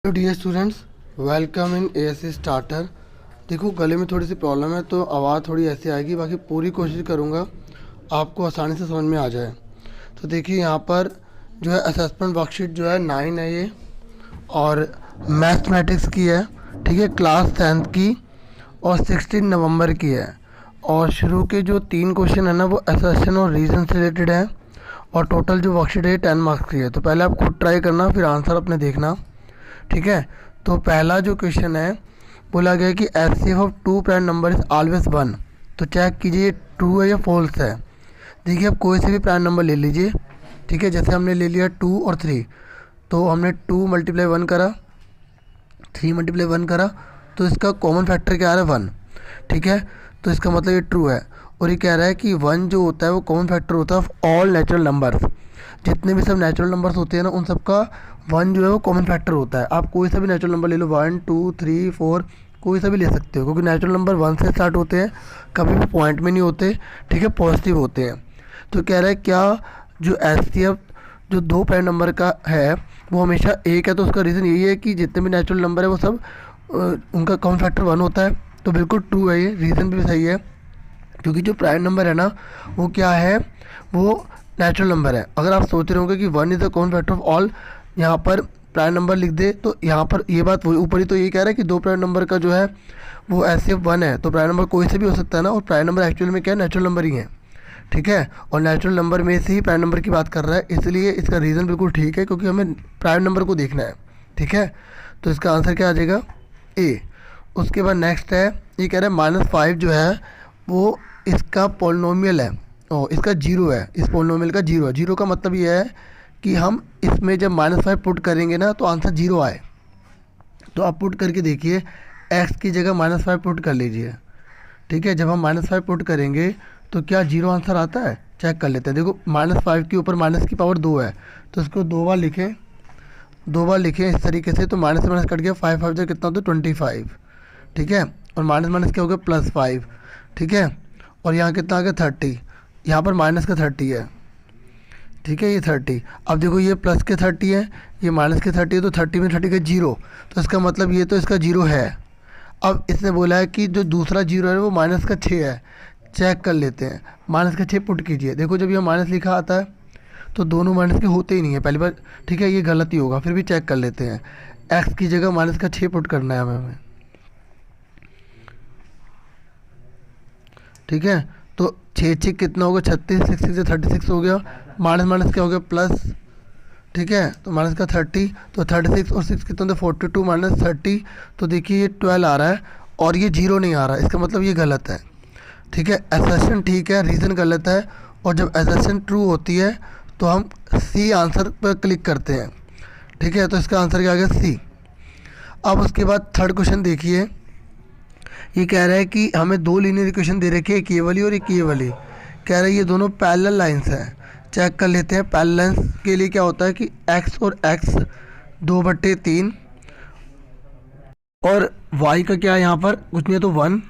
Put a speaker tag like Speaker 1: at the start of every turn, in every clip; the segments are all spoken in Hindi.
Speaker 1: Hello dear students, welcome in ASC starter. देखो, गले में थोड़ी सी प्रॉब्लम है तो आवाज़ थोड़ी ऐसी आएगी, बाकी पूरी कोशिश करूँगा आपको आसानी से समझ में आ जाए। तो देखिए, यहाँ पर जो है असेसमेंट वर्कशीट जो है 9 है ये, और मैथमेटिक्स की है, ठीक है, क्लास 10th की, और 16 नवंबर की है। और शुरू के जो 3 क्वेश्चन है ना, वो असर्शन और रीज़न से रिलेटेड है, और टोटल जो वर्कशीट है 10 मार्क्स की है। तो पहले आप खुद ट्राई करना, फिर आंसर अपने देखना, ठीक है। तो पहला जो क्वेश्चन है, बोला गया कि F C of two prime number is always one. तो चेक कीजिए ट्रू है या फॉल्स है। देखिए, आप कोई से भी प्राइम नंबर ले लीजिए, ठीक है। जैसे हमने ले लिया 2 और 3, तो हमने 2 मल्टीप्लाई 1 करा, 3 मल्टीप्लाई 1 करा, तो इसका कॉमन फैक्टर क्या आ रहा है 1, ठीक है। तो इसका मतलब ये ट्रू है। और ये कह रहा है कि 1 जो होता है वो कॉमन फैक्टर होता है ऑफ ऑल नेचुरल नंबर्स। जितने भी सब नेचुरल नंबर्स होते हैं ना, उन सब का 1 जो है वो कॉमन फैक्टर होता है। आप कोई सा भी नेचुरल नंबर ले लो, 1 2 3 4, कोई सा भी ले सकते हो, क्योंकि नेचुरल नंबर 1 से स्टार्ट होते हैं, कभी भी पॉइंट में नहीं होते, ठीक है, पॉजिटिव होते हैं। तो कह रहा है क्या जो एचसीएफ जो 2 प्राइम नंबर का है वो हमेशा एक है। तो उसका रीज़न यही है कि जितने भी नेचुरल नंबर है वो सब उनका कॉमन फैक्टर 1 होता है। तो बिल्कुल ट्रू है ये, रीज़न भी सही है, क्योंकि जो प्राइम नंबर है ना, वो क्या है, वो नेचुरल नंबर है। अगर आप सोच रहे होंगे कि 1 is the common factor of all, यहाँ पर प्राइम नंबर लिख दे, तो यहाँ पर ये बात ऊपर ही तो ये कह रहा है कि 2 प्राइम नंबर का जो है वो ऐसे 1 है। तो प्राइम नंबर कोई से भी हो सकता है ना, और प्राइम नंबर एक्चुअल में क्या है, नेचुरल नंबर ही है, ठीक है। और नेचुरल नंबर में से ही प्राइम नंबर की बात कर रहा है, इसलिए इसका रीज़न बिल्कुल ठीक है, क्योंकि हमें प्राइम नंबर को देखना है, ठीक है। तो इसका आंसर क्या आ जाएगा, ए। उसके बाद नेक्स्ट है, ये कह रहा है -5 जो है वो इसका पोलिनोमियल है, और इसका 0 है, इस पोलिनोमियल का 0 है। 0 का मतलब ये है कि हम इसमें जब -5 पुट करेंगे ना, तो आंसर 0 आए। तो आप पुट करके देखिए, x की जगह -5 पुट कर लीजिए, ठीक है। जब हम -5 पुट करेंगे तो क्या 0 आंसर आता है, चेक कर लेते हैं। देखो, -5 के ऊपर माइनस की पावर 2 है, तो इसको 2 बार लिखें, 2 बार लिखें इस तरीके से। तो माइनस से माइनस कट गया, 5 5 कितना होता है 25, ठीक है। और माइनस माइनस क्या हो गया, +5, ठीक है। और यहाँ कितना आ गया 30, यहाँ पर माइनस का 30 है, ठीक है, ये 30। अब देखो, ये प्लस के 30 है, ये माइनस के 30 है, तो 30 में 30 का 0, तो इसका मतलब ये तो इसका 0 है। अब इसने बोला है कि जो दूसरा 0 है वो माइनस का 6 है, चेक कर लेते हैं। माइनस का 6 पुट कीजिए, देखो जब ये माइनस लिखा आता है तो दोनों माइनस के होते ही नहीं है पहली बार, ठीक है, ये गलत ही होगा, फिर भी चेक कर लेते हैं। एक्स की जगह माइनस का 6 पुट करना है हमें, ठीक है। तो 6 6 कितना हो गया 36, 6 6 से 36 हो गया, माइनस माइनस क्या हो गया प्लस, ठीक है। तो माइनस का 30, तो 36 और 6 कितना होता है 42 माइनस 30, तो देखिए ये 12 आ रहा है, और ये 0 नहीं आ रहा है, इसका मतलब ये गलत है, ठीक है। असर्शन ठीक है, रीज़न गलत है। और जब असर्शन ट्रू होती है तो हम सी आंसर पर क्लिक करते हैं, ठीक है। तो इसका आंसर क्या आ गया, सी। अब उसके बाद थर्ड क्वेश्चन देखिए, ये कह रहा है कि हमें 2 लीनियर इक्वेशन दे रखी है, एक ये वाली और एक ये वाली। कह रहा है ये दोनों पैरेलल लाइंस हैं, चेक कर लेते हैं। पैरेलल लाइंस के लिए क्या होता है कि x और x 2/3, और y का क्या है, यहाँ पर कुछ नहीं है तो 1,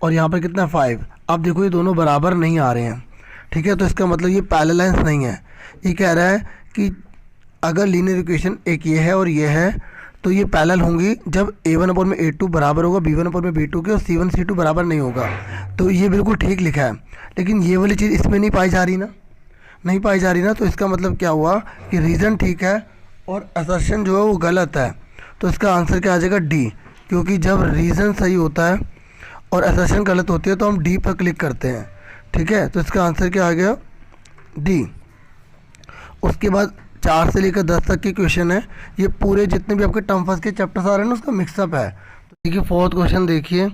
Speaker 1: और यहाँ पर कितना 5। अब देखो, ये दोनों बराबर नहीं आ रहे हैं, ठीक है। तो इसका मतलब ये पैरेलल लाइंस नहीं है। ये कह रहा है कि अगर लीनियर इक्वेशन एक ये है और ये है, तो ये पैरेलल होंगी जब a1/a2 बराबर होगा b1/b2 के, और c1 c2 बराबर नहीं होगा। तो ये बिल्कुल ठीक लिखा है, लेकिन ये वाली चीज़ इसमें नहीं पाई जा रही ना, नहीं पाई जा रही ना। तो इसका मतलब क्या हुआ कि रीज़न ठीक है और असर्शन जो है वो गलत है। तो इसका आंसर क्या आ जाएगा, डी। क्योंकि जब रीज़न सही होता है और असर्शन गलत होती है तो हम डी पर क्लिक करते हैं, ठीक है। तो इसका आंसर क्या आ गया, डी। उसके बाद 4 से लेकर 10 तक के क्वेश्चन है, ये पूरे जितने भी आपके टर्म फर्स्ट के चैप्टर्स आ रहे हैं ना, उसका मिक्सअप है। तो देखिए, फोर्थ क्वेश्चन देखिए,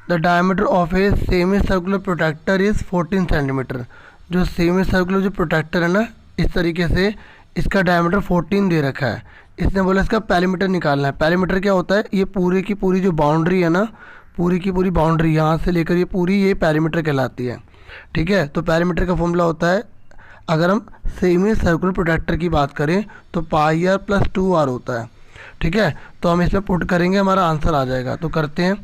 Speaker 1: the diameter of a semi circular protractor is 14 centimetre. जो सेमी सर्कुलर जो प्रोटेक्टर है ना, इस तरीके से इसका डायमीटर 14 दे रखा है। इसने बोला इसका पैरीमीटर निकालना है। पैरीमीटर क्या होता है, ये पूरी की पूरी जो बाउंड्री है ना, पूरी की पूरी बाउंड्री यहाँ से लेकर ये पूरी, ये पैरीमीटर कहलाती है, ठीक है। तो पैरीमीटर का फॉर्मूला होता है, अगर हम सेमी सर्कुलर प्रोटेक्टर की बात करें तो πr + 2r होता है, ठीक है। तो हम इसमें पुट करेंगे, हमारा आंसर आ जाएगा। तो करते हैं,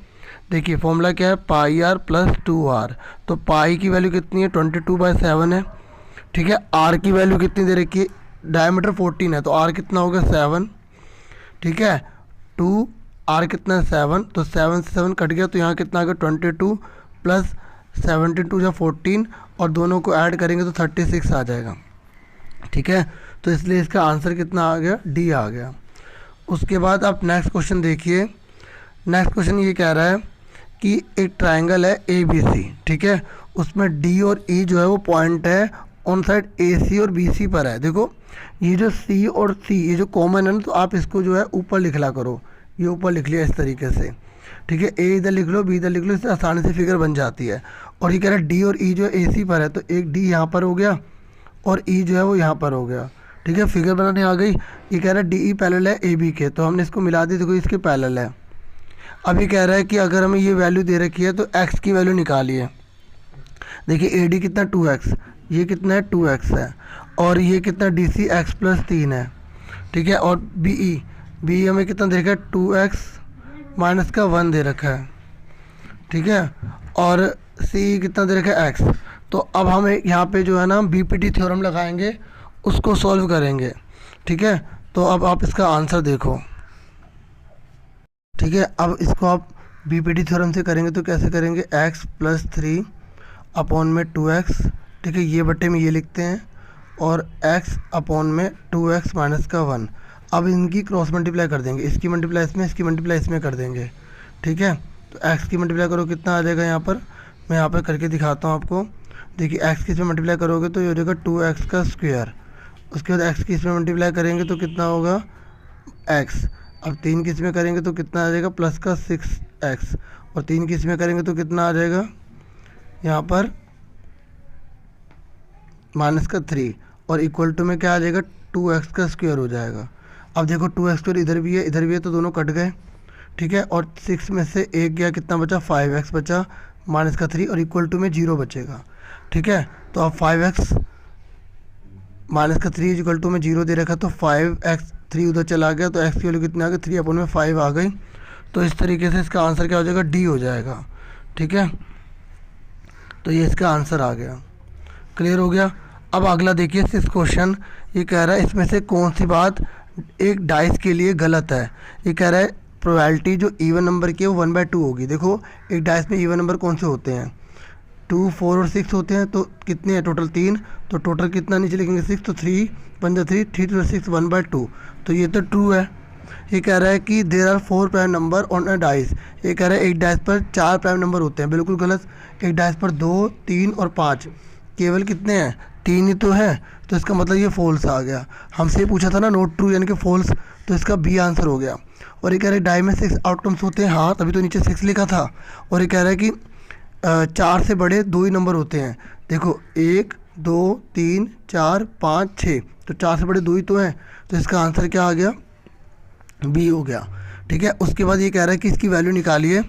Speaker 1: देखिए फॉर्मूला क्या है, πr + 2r। तो पाई की वैल्यू कितनी है, 22/7 है, ठीक है। आर की वैल्यू कितनी दे रखी है, डायमीटर 14 है, तो आर कितना होगा 7, ठीक है। 2 आर कितना है 7, तो 7 से 7 कट गया, तो यहाँ कितना आ गया 22 प्लस 72 या 14, और दोनों को ऐड करेंगे तो 36 आ जाएगा। ठीक है, तो इसलिए इसका आंसर कितना आ गया, डी आ गया। उसके बाद आप नेक्स्ट क्वेश्चन देखिए। नेक्स्ट क्वेश्चन ये कह रहा है कि एक ट्रायंगल है ए बी सी, ठीक है, उसमें डी और ई जो है वो पॉइंट है ऑन साइड ए सी और बी सी पर है। देखो ये जो सी और सी ये जो कॉमन है ना, तो आप इसको जो है ऊपर लिखला करो, ये ऊपर लिख लिया इस तरीके से, ठीक है। ए इधर लिख लो, बी इधर लिख लो, इससे आसानी से फिगर बन जाती है। और ये कह रहा है डी और ई जो है ए सी पर है, तो एक डी यहाँ पर हो गया और ई जो है वो यहाँ पर हो गया, ठीक है। फिगर बनाने आ गई। ये कह रहा है डी ई पैरेलल है ए बी के, तो हमने इसको मिला दी, देखो इसके पैरेलल है। अब ये कह रहा है कि अगर हमें ये वैल्यू दे रखी है तो x की वैल्यू निकालिए। देखिए ए डी कितना 2x, ये कितना है 2x है, और ये कितना डी सी एक्स प्लस 3 है, ठीक है। और बी हमें कितना दे रखा है 2x माइनस का 1 दे रखा है, ठीक है। और सी कितना दे रखा है x। तो अब हमें यहाँ पे जो है ना बीपीटी थ्योरम लगाएंगे, उसको सॉल्व करेंगे, ठीक है। तो अब आप इसका आंसर देखो, ठीक है। अब इसको आप बीपीटी थ्योरम से करेंगे तो कैसे करेंगे, x प्लस 3 अपॉन में 2x, ठीक है, ये बटे में ये लिखते हैं, और x अपॉन में 2x माइनस का 1। अब इनकी क्रॉस मल्टीप्लाई कर देंगे, इसकी मल्टीप्लाई इसमें, इसकी मल्टीप्लाई इसमें कर देंगे, ठीक है। तो x की मल्टीप्लाई करो कितना आ जाएगा, यहाँ पर मैं यहाँ पर करके दिखाता हूँ आपको। देखिए x की इसमें मल्टीप्लाई करोगे तो ये हो जाएगा 2x का स्क्वायर। उसके बाद x की इसमें मल्टीप्लाई करेंगे तो कितना होगा x। अब 3 की इसमें करेंगे तो कितना आ जाएगा प्लस का 6x, और 3 की इसमें करेंगे तो कितना आ जाएगा यहाँ पर माइनस का 3, और इक्वल टू में क्या आ जाएगा 2x का स्क्वायर हो जाएगा। अब देखो 2x स्क्वायर इधर भी है इधर भी है, तो दोनों कट गए, ठीक है। और 6 में से 1 गया, कितना बचा 5x बचा माइनस का 3, और इक्वल टू में 0 बचेगा, ठीक है। तो अब 5x माइनस का 3 इक्वल टू में 0 दे रखा, तो 5x 3 उधर चला गया, तो x की वैल्यू कितनी आ गई 3 अपॉन में 5 आ गई। तो इस तरीके से इसका आंसर क्या हो जाएगा, डी हो जाएगा, ठीक है। तो ये इसका आंसर आ गया, क्लियर हो गया। अब अगला देखिए 6 क्वेश्चन। ये कह रहा है इसमें से कौन सी बात एक डाइस के लिए गलत है। ये कह रहा है प्रोबेबिलिटी जो इवन नंबर की है वो 1/2 होगी। देखो एक डाइस में इवन नंबर कौन से होते हैं, 2, 4 और 6 होते हैं, तो कितने हैं टोटल 3, तो टोटल कितना नीचे लिखेंगे 6, तो 3 1 3 3 2 6 1/2, तो ये तो ट्रू है। ये कह रहा है कि there are 4 prime number on a dice. ये कह रहा है एक डाइस पर 4 प्राइम नंबर होते हैं, बिल्कुल गलत। एक डाइस पर 2, 3 और 5, केवल कितने हैं 3 ही तो है, तो इसका मतलब ये फॉल्स आ गया। हमसे पूछा था ना नॉट ट्रू यानी कि फॉल्स, तो इसका बी आंसर हो गया। और ये कह रहा है डाई में 6 आउटकम्स होते हैं, हाँ तभी तो नीचे 6 लिखा था। और ये कह रहा है कि 4 से बड़े 2 ही नंबर होते हैं। देखो 1 2 3 4 5 6, तो 4 से बड़े 2 ही तो हैं, तो इसका आंसर क्या आ गया, बी हो गया, ठीक है। उसके बाद ये कह रहा है कि इसकी वैल्यू निकालिए।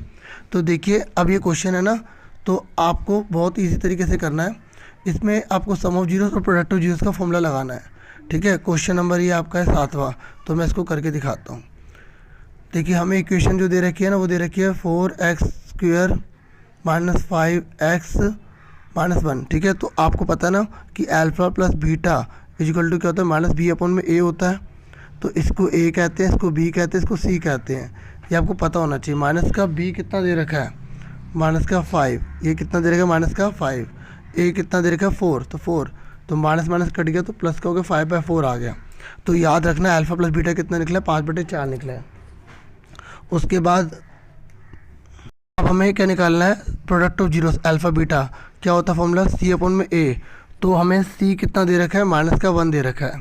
Speaker 1: तो देखिए अब ये क्वेश्चन है ना, तो आपको बहुत ईजी तरीके से करना है। इसमें आपको सम ऑफ जीरोस और प्रोडक्ट ऑफ जीरोस का फॉर्मूला लगाना है, ठीक है। क्वेश्चन नंबर ये आपका है 7वां, तो मैं इसको करके दिखाता हूँ। देखिए हमें इक्वेशन जो दे रखी है ना, वो दे रखी है 4x square minus 5x minus 1, ठीक है। तो आपको पता है ना कि alpha plus beta equal to क्या होता है, माइनस बी अपॉन में ए होता है। तो इसको ए कहते हैं, इसको बी कहते हैं, इसको सी कहते हैं, ये आपको पता होना चाहिए। माइनस का बी कितना दे रखा है, माइनस का 5, ये कितना दे रखा है माइनस का 5, ए कितना दे रखा है 4, तो 4, तो माइनस माइनस कट गया, तो प्लस का हो गया 5/4 आ गया। तो याद रखना अल्फ़ा प्लस बीटा कितना निकला है 5/4 निकला है। उसके बाद अब हमें क्या निकालना है, product of zeros alpha beta क्या होता है फॉर्मूला, सी अपॉन में ए। तो हमें सी कितना दे रखा है, माइनस का 1 दे रखा है,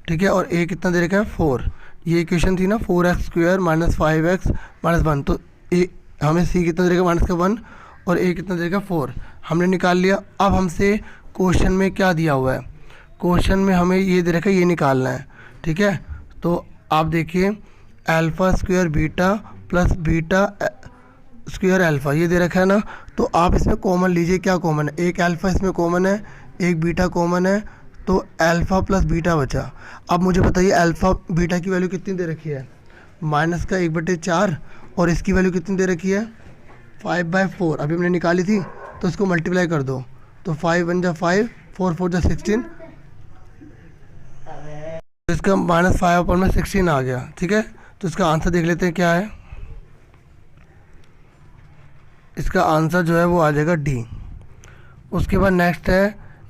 Speaker 1: ठीक है। और ए कितना दे रखा है 4, ये इक्वेशन थी ना 4x square minus 5x minus 1, तो ए हमें सी कितना दे रखा माइनस का 1 और ए कितना दे रखा 4, हमने निकाल लिया। अब हमसे क्वेश्चन में क्या दिया हुआ है, क्वेश्चन में हमें ये दे रखा है, ये निकालना है, ठीक है। तो आप देखिए alpha square beta plus beta square alpha ये दे रखा है ना, तो आप इसमें कॉमन लीजिए। क्या कॉमन है, एक अल्फ़ा इसमें कॉमन है, एक बीटा कॉमन है, तो अल्फ़ा प्लस बीटा बचा। अब मुझे बताइए अल्फ़ा बीटा की वैल्यू कितनी दे रखी है, माइनस का 1/4, और इसकी वैल्यू कितनी दे रखी है 5/4, अभी हमने निकाली थी, तो इसको मल्टीप्लाई कर दो, तो 5 1 जा 5, 4 4 जा 16, इसका -5/16 आ गया, ठीक है। तो इसका आंसर देख लेते हैं क्या है। इसका आंसर जो है वो आ जाएगा डी। उसके बाद नेक्स्ट है,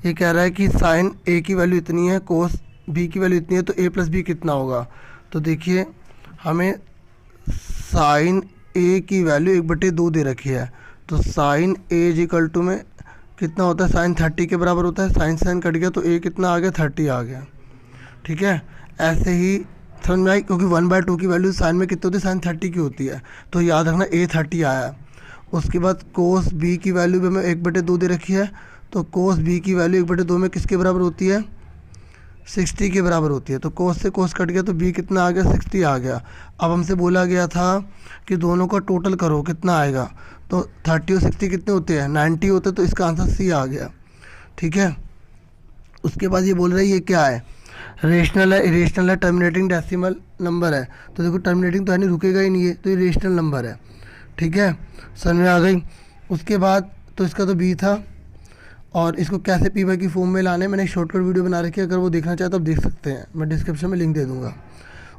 Speaker 1: ये कह रहा है कि साइन ए की वैल्यू इतनी है, कोस बी की वैल्यू इतनी है, तो ए प्लस बी कितना होगा। तो देखिए हमें साइन ए की वैल्यू 1/2 दे रखी है, तो sine A is equal to में कितना होता है, साइन 30 के बराबर होता है। साइन साइन कट गया तो ए कितना आ गया, 30 आ गया। ठीक है, ऐसे ही समझ में आई, क्योंकि 1/2 की वैल्यू साइन में कितनी होती है, साइन 30 की होती है, तो याद रखना ए 30 आया। उसके बाद कोस बी की वैल्यू भी हमें 1/2 दे रखी है, तो कोस बी की वैल्यू 1/2 में किसके बराबर होती है, 60 के बराबर होती है। तो कोस से कोस कट गया तो बी कितना आ गया, 60 आ गया। अब हमसे बोला गया था कि दोनों का टोटल करो, कितना आएगा, तो 30 और 60 कितने होते हैं, 90 होते, तो इसका आंसर सी आ गया। ठीक है, उसके बाद ये बोल रहा है ये क्या है, रेशनल है, इरेशनल है, टर्मिनेटिंग डेसिमल नंबर है। तो देखो टर्मिनेटिंग तो है नहीं, रुकेगा ही नहीं है, तो ये रेशनल नंबर है। ठीक है, समझ में आ गई। उसके बाद तो इसका तो बी था, और इसको कैसे पी वाई की फॉर्म में लाने, मैंने एक शॉर्टकट वीडियो बना रखी है, अगर वो देखना चाहे तो आप देख सकते हैं, मैं डिस्क्रिप्शन में लिंक दे दूँगा।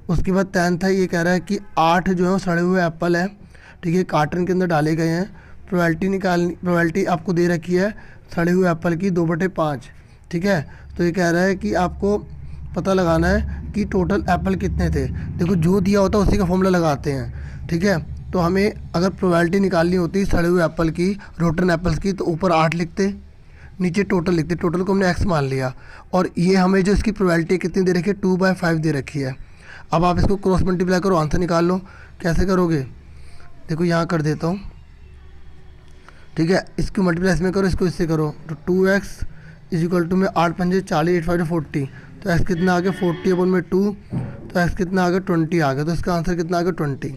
Speaker 1: उसके बाद 10 था, ये कह रहा है कि 8 जो है वो सड़े हुए एप्पल है। ठीक है, कार्टन के अंदर डाले गए हैं, प्रोबेबिलिटी आपको दे रखी है सड़े हुए एप्पल की 2/5। ठीक है, तो ये कह रहा है कि आपको पता लगाना है कि टोटल एप्पल कितने थे। देखो जो दिया होता है उसी का फॉर्मूला लगाते हैं। ठीक है, तो हमें अगर प्रोबेबिलिटी निकालनी होती सड़े हुए एप्पल की, रोटन एप्पल्स की, तो ऊपर 8 लिखते, नीचे टोटल लिखते, टोटल को हमने x मान लिया, और ये हमें जो इसकी प्रोबेबिलिटी कितनी दे रखी है, 2/5 दे रखी है। अब आप इसको क्रॉस मल्टीप्लाई करो, आंसर निकाल लो। कैसे करोगे, देखो यहाँ कर देता हूँ। ठीक है, इसको मल्टीप्लाई इसमें करो, इसको इससे करो, तो 2x इज इक्वल टू में 8 पंजे 40, 8 5 40, तो x कितना आ गया 40/2, तो x कितना आ गया 20 आ गया, तो इसका आंसर कितना आ गया 20।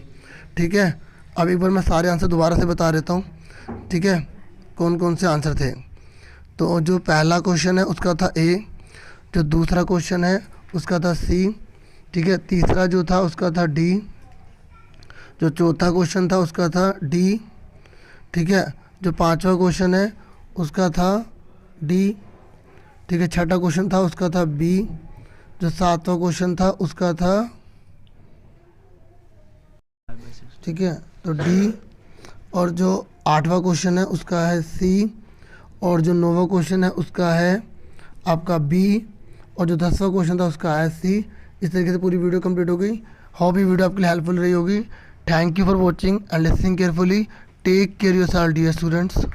Speaker 1: ठीक है, अब एक बार मैं सारे आंसर दोबारा से बता देता हूँ। ठीक है, कौन कौन से आंसर थे। तो जो पहला क्वेश्चन है उसका था ए, जो दूसरा क्वेश्चन है उसका था सी। ठीक है, तीसरा जो था उसका था डी, जो चौथा क्वेश्चन था उसका था डी। ठीक है, जो पांचवा क्वेश्चन है उसका था डी। ठीक है, छठा क्वेश्चन था उसका था बी, जो सातवां क्वेश्चन था उसका था, ठीक है, तो डी, और जो आठवां क्वेश्चन है उसका है सी, और जो नौवां क्वेश्चन है उसका है आपका बी, और जो 10वां क्वेश्चन था उसका है सी। इस तरीके से पूरी वीडियो कंप्लीट हो गई। होप ये वीडियो आपके लिए हेल्पफुल रही होगी। Thank you for watching and listening carefully. Take care yourself dear students.